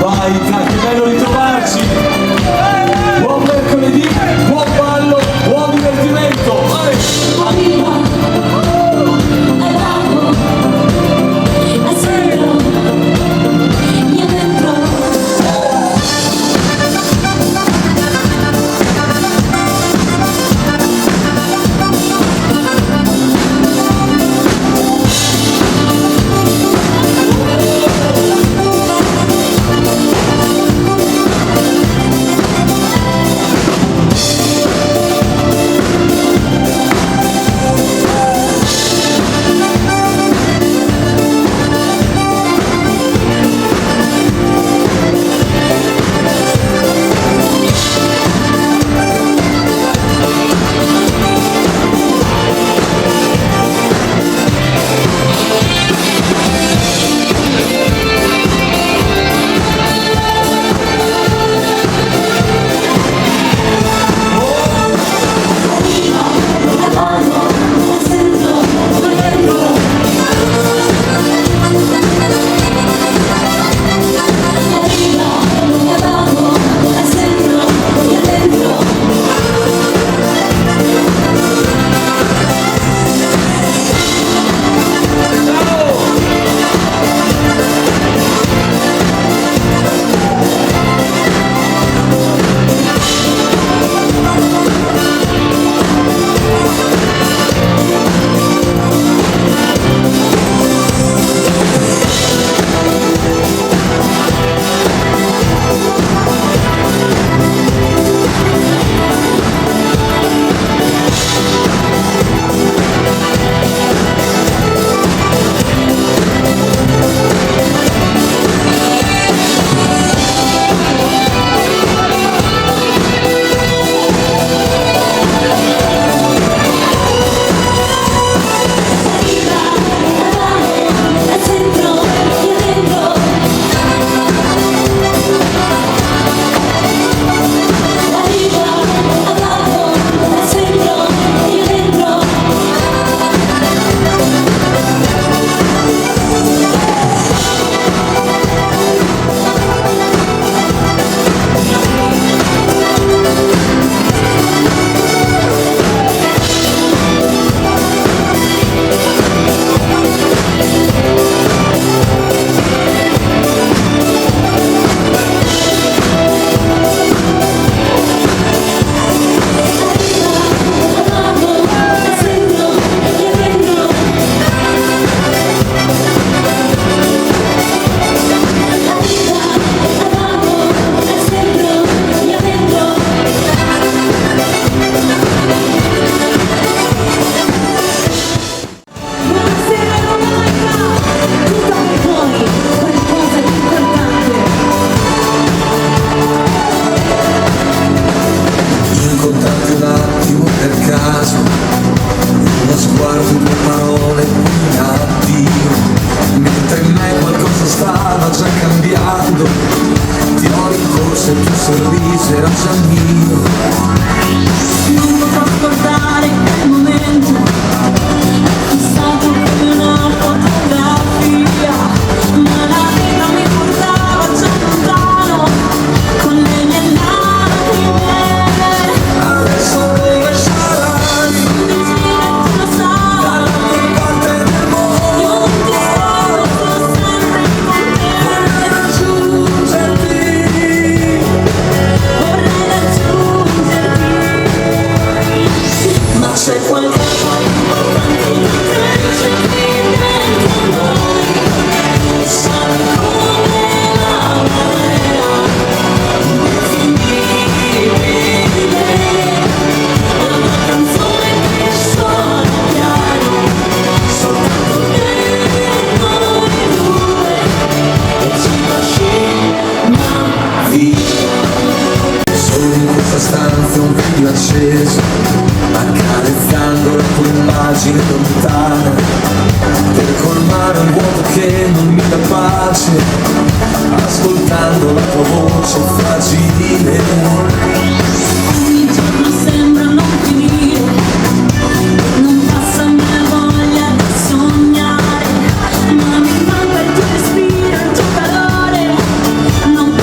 Laica, che bello ritrovarci! Buon mercoledì, buon ballo, buon divertimento! ascoltando la tua voce fragile. Ogni giorno sembra non finire, non passa mai voglia di sognare, ma mi manca il tuo respiro, il tuo calore, non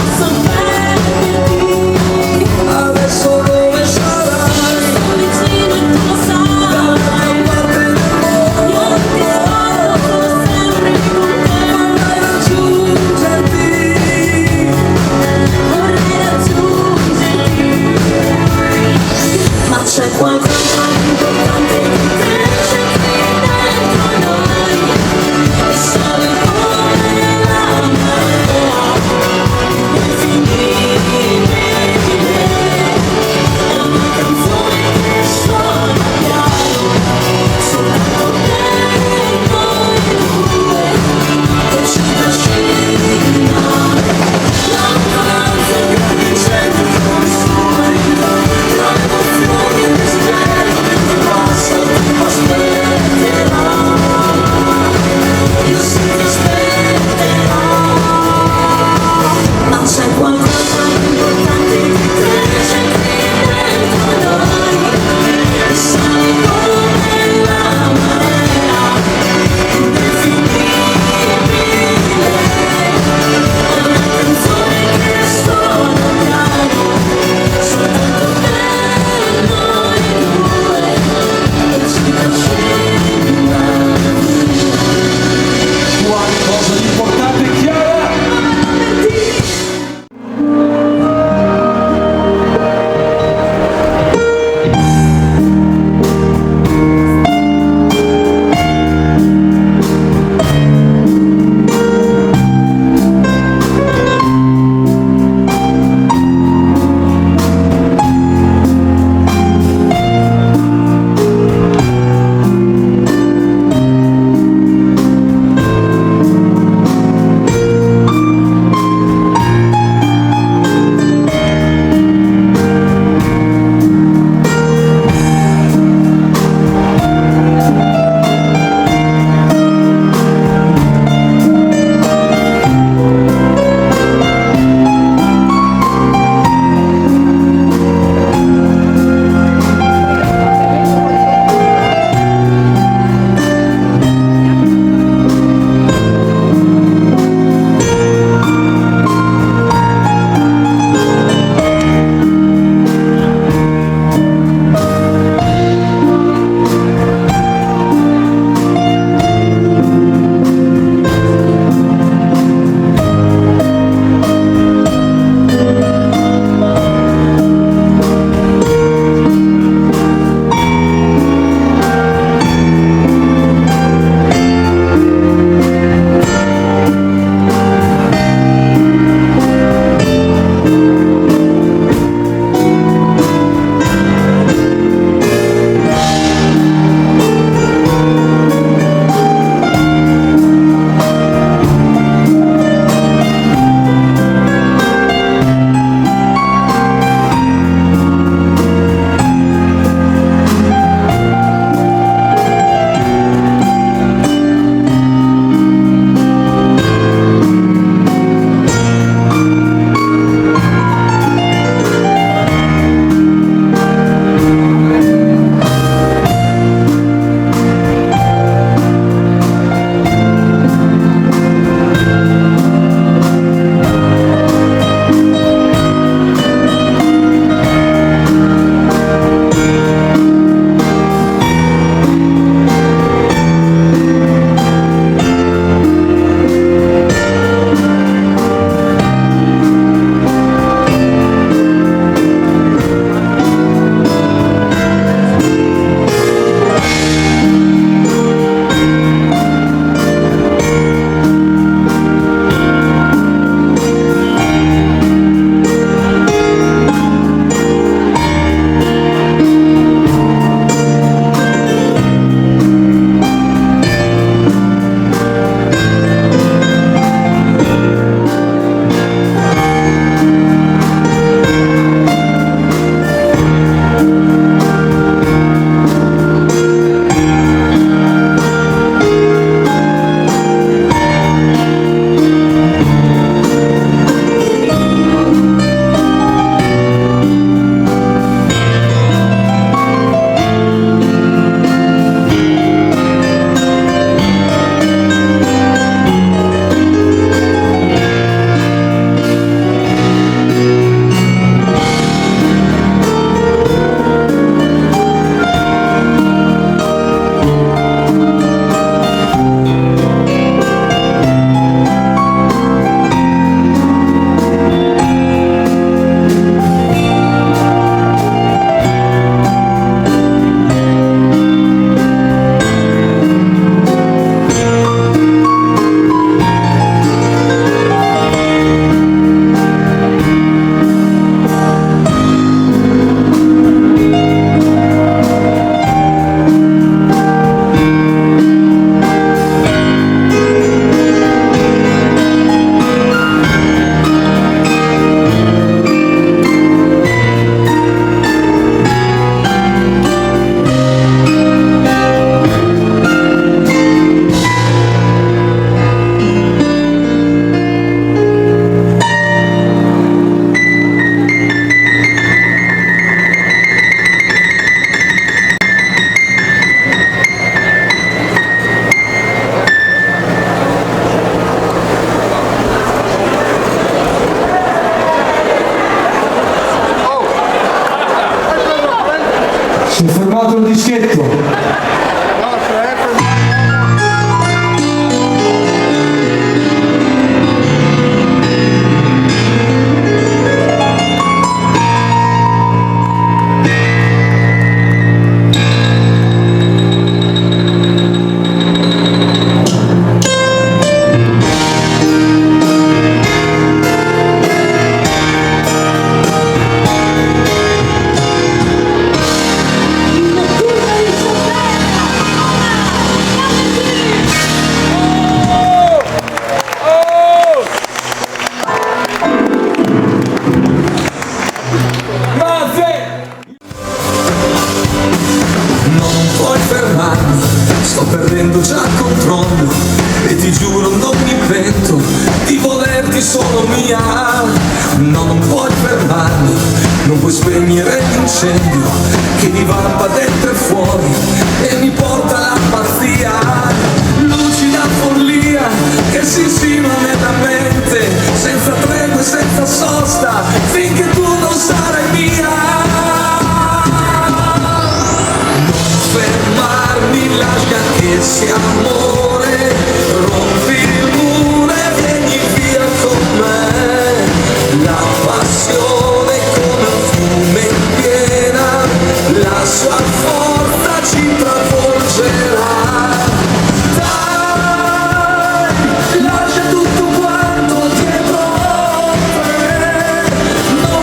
Si è fermato il dischetto. Sto perdendo già il controllo e ti giuro non mi pento di volerti solo mia. No, non puoi fermarmi, non puoi spegnere l'incendio che divampa dentro e fuori e mi porta alla pazzia. Lucida follia che si insinua nella mente, senza tregua e senza sosta, finché tu non sarai mia. Lascia che sia amore, rompi il muro e vieni via con me. La passione come un fiume in piena, la sua forza ci travolgerà. Dai, lascia tutto quanto dietro te, non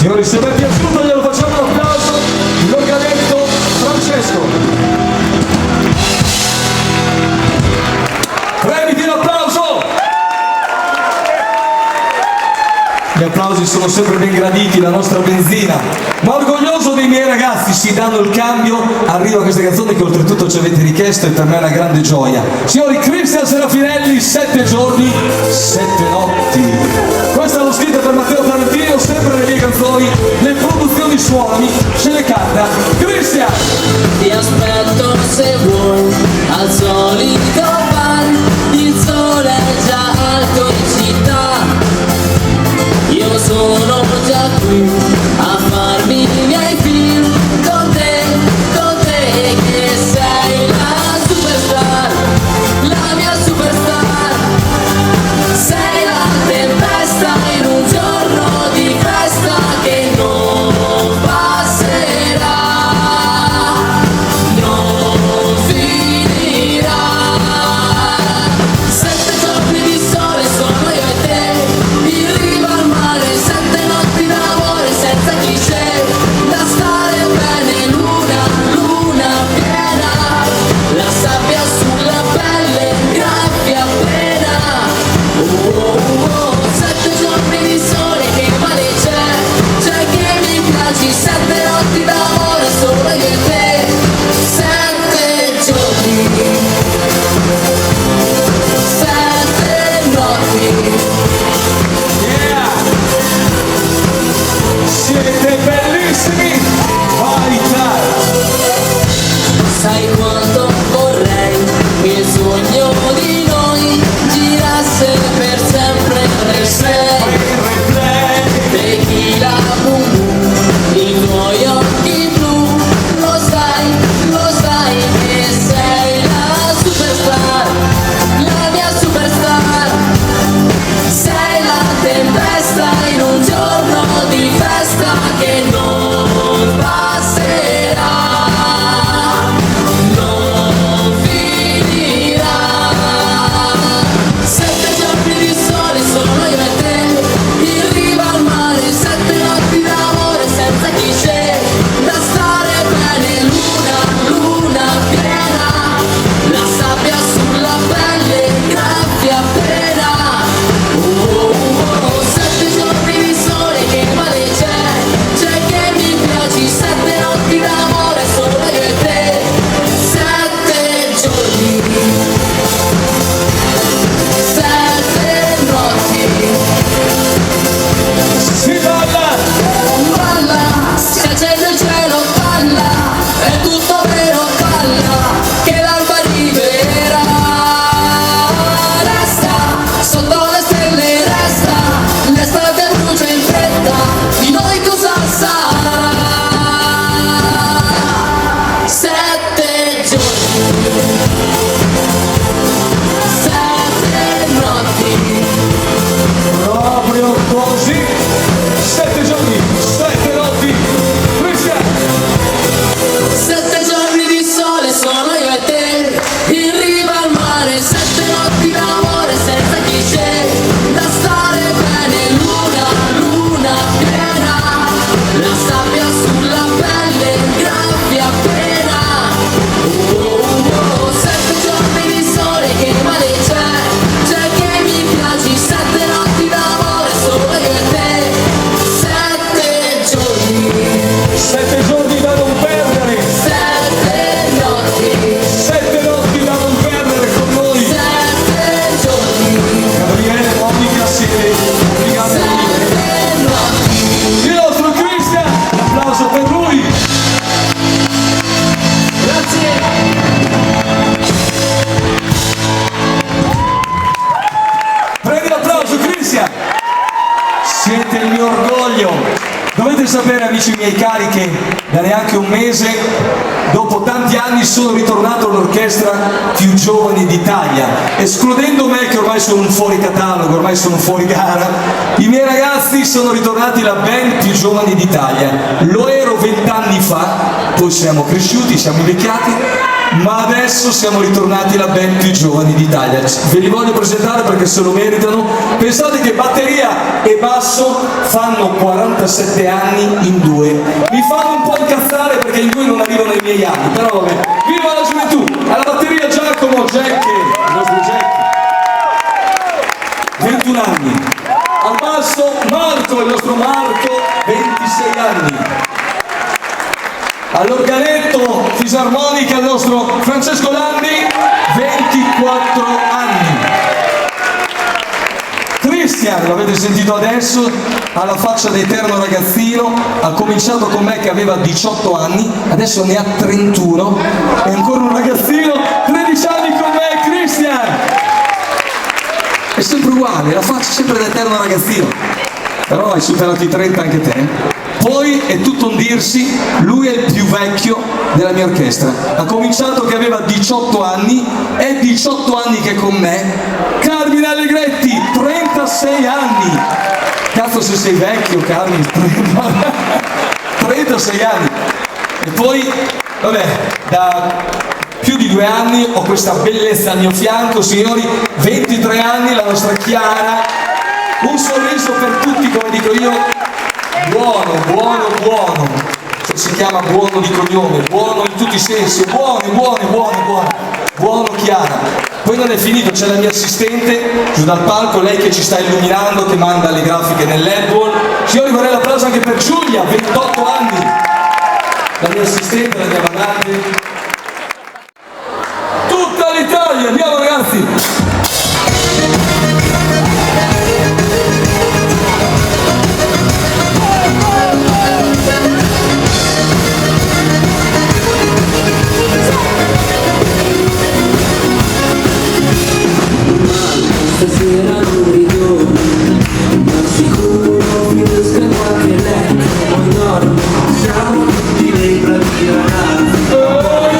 Signori, se vi è piaciuto glielo facciamo un applauso, l'organetto Francesco. Prenditi l'applauso! Gli applausi sono sempre ben graditi, la nostra benzina. Ma orgoglioso dei miei ragazzi, si danno il cambio, arriva questa canzone che oltretutto ci avete richiesto e per me è una grande gioia. Signori, Cristian Serafinelli, 7 giorni, 7 notti. Questa l'ho scritta per Matteo Tarantino, sempre le mie canzoni, le produzioni suoni, ce le canta Cristian. Ti aspetto se vuoi al solito bar, il sole è già alto in città. Io sono già qui a farmi i miei film con te che sei la superstar, la mia superstar. Sei la tempesta in un giorno di festa che non passerà, non finirà. 7 giorni di sole sono io e te, in riva al mare, 7 notti d'amore senza cliché, da stare bene luna piena, la sabbia sulla pelle, graffia appena. 7 giorni di sole, che male c'è che mi piaci, 7 notti d'amore solo io e te, 7 giorni, 7 notti. Yeah! Siete bellissimi! Vai Sai quanto vorrei che il sogno di noi girasse per sempre nel sei. Tequila boom boom, i tuoi occhi blu, lo sai che sei la superstar, la mia superstar. Sei la tempesta in un giorno di festa che non passerà, non finirà. 7 giorni di sole sono io e te, in riva al mare, 7 notti d'amore senza cliché, da stare bene luna piena, la sabbia sulla pelle, graffia appena. 7 giorni di sole, che male c'è che mi piaci, 7 notti d'amore solo io e te, 7 giorni, 7 notti. Si balla! Balla, si accende il cielo, balla, è tutto vero, balla, che l'alba arriverà. Resta, sotto le stelle resta, l'estate brucia in fretta, di noi cosa sarà? 7 giorni, 7 notti. Proprio così! 7 giorni, 7 notti! Cristian! 7 giorni di sole sono io e te, in riva al mare, 7 notti d'amore senza cliché, da stare bene luna piena, la sabbia sulla pelle, graffia appena. 7 giorni di sole, che male c'è che mi piaci, 7 notti d'amore solo io e te, 7 giorni, 7 giorni da non perdere! 7 notti, 7 notti da non perdere con noi! 7 giorni, Gabriele, Monica, Sele, obrigado! 7 notti. Il nostro Cristian! Un applauso per lui! Prendi l'applauso, Cristian! Siete il mio orgoglio! Dovete sapere, amici miei cari, che da neanche un mese, dopo tanti anni, sono ritornato all'orchestra più giovane d'Italia. Escludendo me, che ormai sono un fuori catalogo, ormai sono un fuori gara, i miei ragazzi sono ritornati la band più giovane d'Italia. Lo ero 20 anni fa, poi siamo cresciuti, siamo invecchiati, ma adesso siamo ritornati la band più giovane d'Italia. Ve li voglio presentare perché se lo meritano. Pensate che batteria e basso fanno 47 anni in 2. Mi fanno un po' incazzare perché in 2 non arrivano i miei anni, però vabbè. Viva la gioventù! Alla batteria Giacomo Gecchi, il nostro Gecchi, 21 anni. Al basso Marco, il nostro Marco, 26 anni. All'organetto fisarmonica il nostro Francesco Landi, 24 anni. Cristian, l'avete sentito adesso, ha la faccia da eterno ragazzino, ha cominciato con me che aveva 18 anni, adesso ne ha 31, è ancora un ragazzino, 13 anni con me, Cristian! È sempre uguale, la faccia sempre da eterno ragazzino, però hai superato i 30 anche te. Poi è tutto un dirsi, lui è il più vecchio della mia orchestra, ha cominciato che aveva 18 anni, è 18 anni che è con me, Carmine Allegretti, 36 anni, cazzo se sei vecchio Carmine, 36 anni, e poi, vabbè, da più di 2 anni ho questa bellezza al mio fianco, signori, 23 anni, la nostra Chiara, un sorriso per tutti, come dico io, buono, buono, buono, cioè si chiama buono di cognome, buono in tutti i sensi, buono Chiara. Poi non è finito, c'è la mia assistente giù dal palco, lei che ci sta illuminando, che manda le grafiche nel LED. Signori, vorrei l'applauso anche per Giulia, 28 anni, la mia assistente, la mia mandante. Tutta l'Italia, andiamo ragazzi! Stasera non ritorno, ma sicuro finisco qualche letto. Poi dormo, siamo tutti dei bravi ragazzi.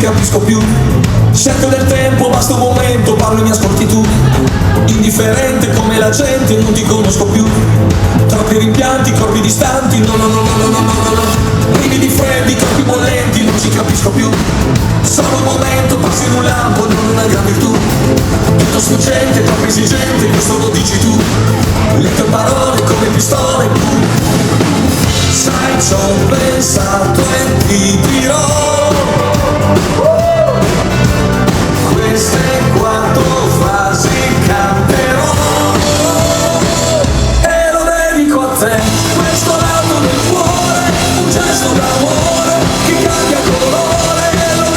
capisco più. Cerco del tempo, basta un momento, parlo e mi ascolti tu. Indifferente come la gente, non ti conosco più. Troppi rimpianti, corpi distanti, no no no no no no no no. Brividi freddi, corpi bollenti, non ci capisco più. Solo un momento, passi in un lampo, non una gran virtù. Tutto sfuggente, troppo esigente, questo lo dici tu. Le tue parole come pistole, sai ci ho pensato e ti dirò. Queste quattro frasi canterò e lo dedico a te, questo lato del cuore, un gesto d'amore che cambia colore e lo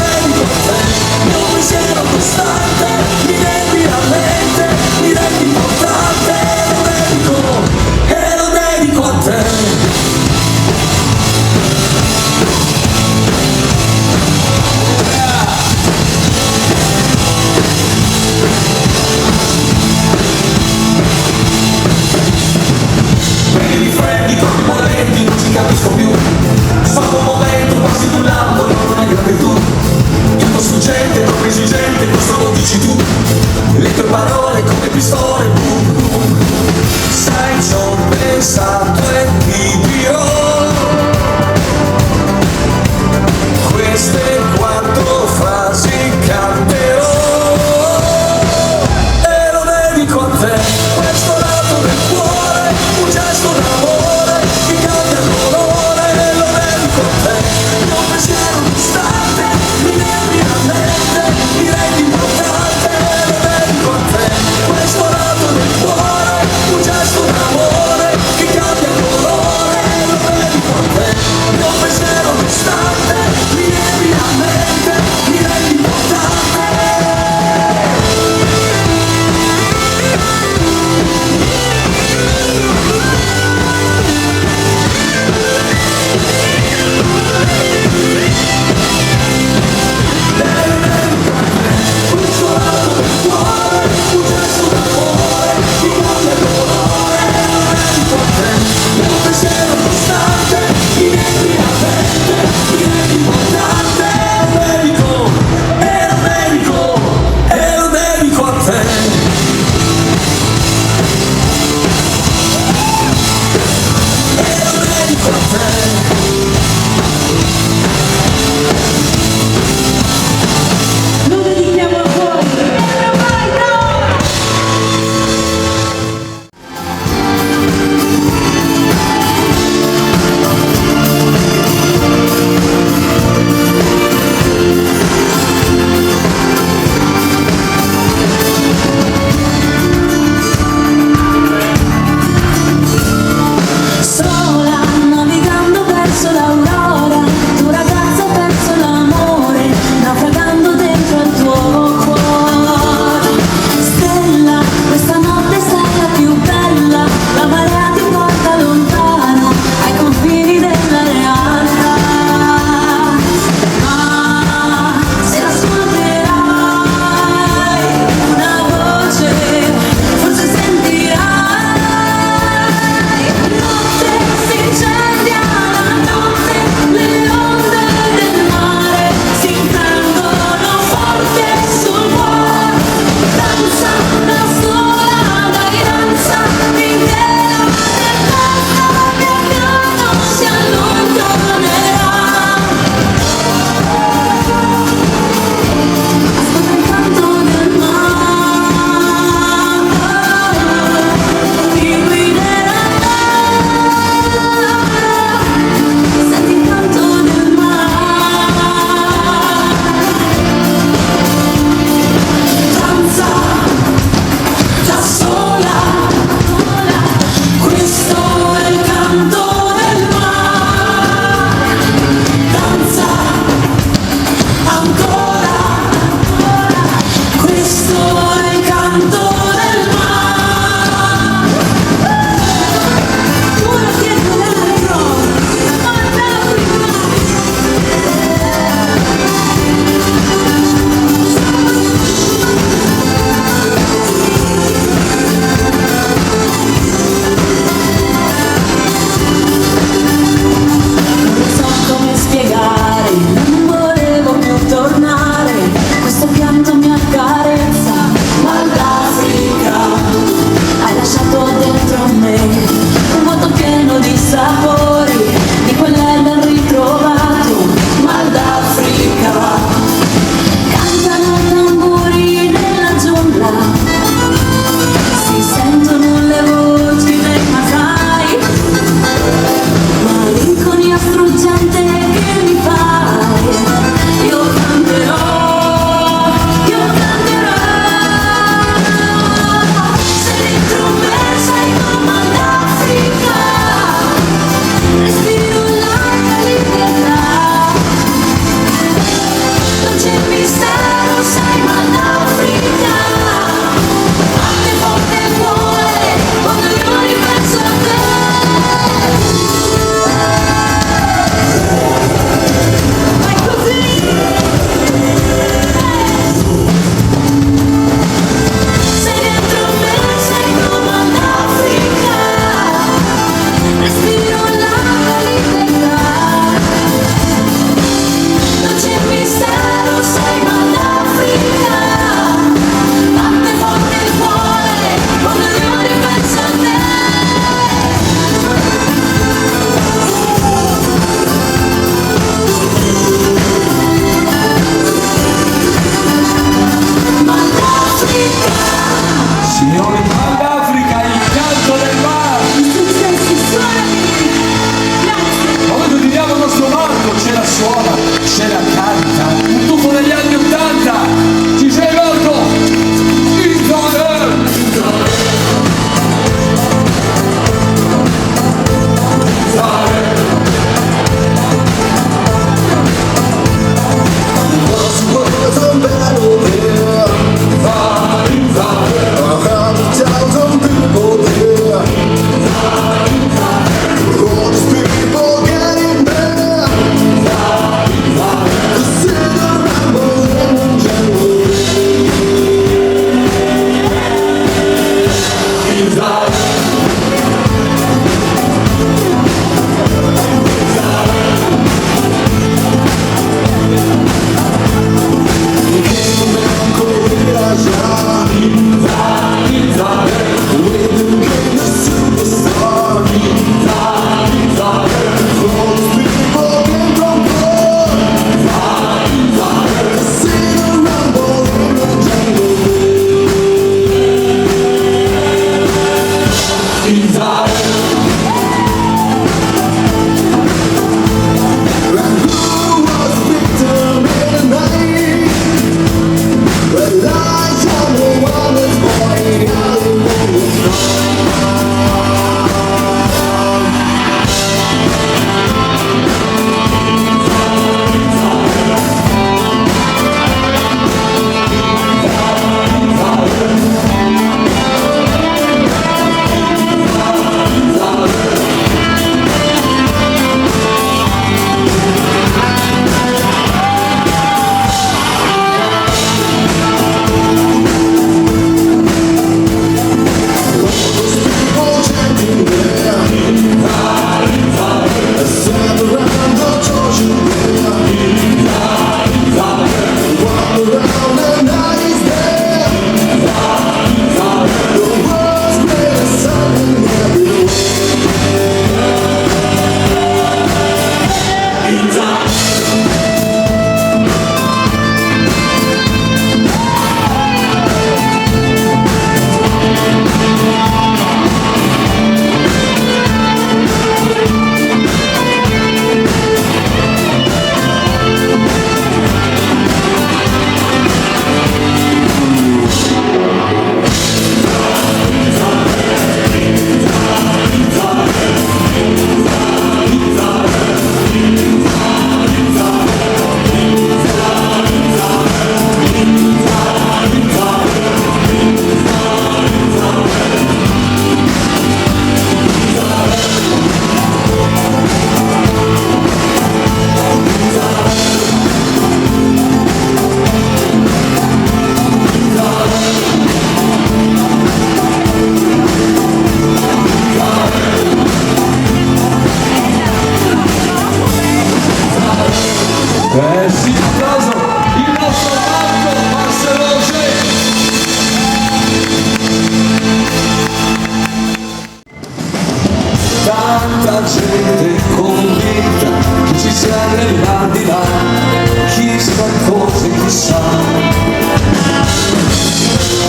chissà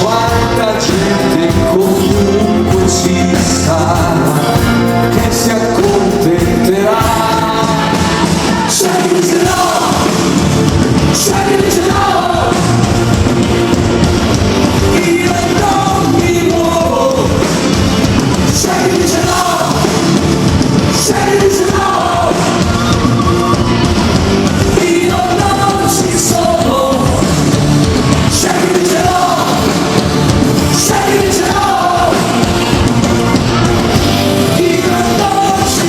quanta gente comunque ci sarà che si accontenterà. C'è chi dice no, c'è chi dice no, io non mi muovo. C'è chi dice no, c'è chi dice no, io non ci sono. C'è chi dice no, c'è chi dice no, io non ci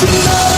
fino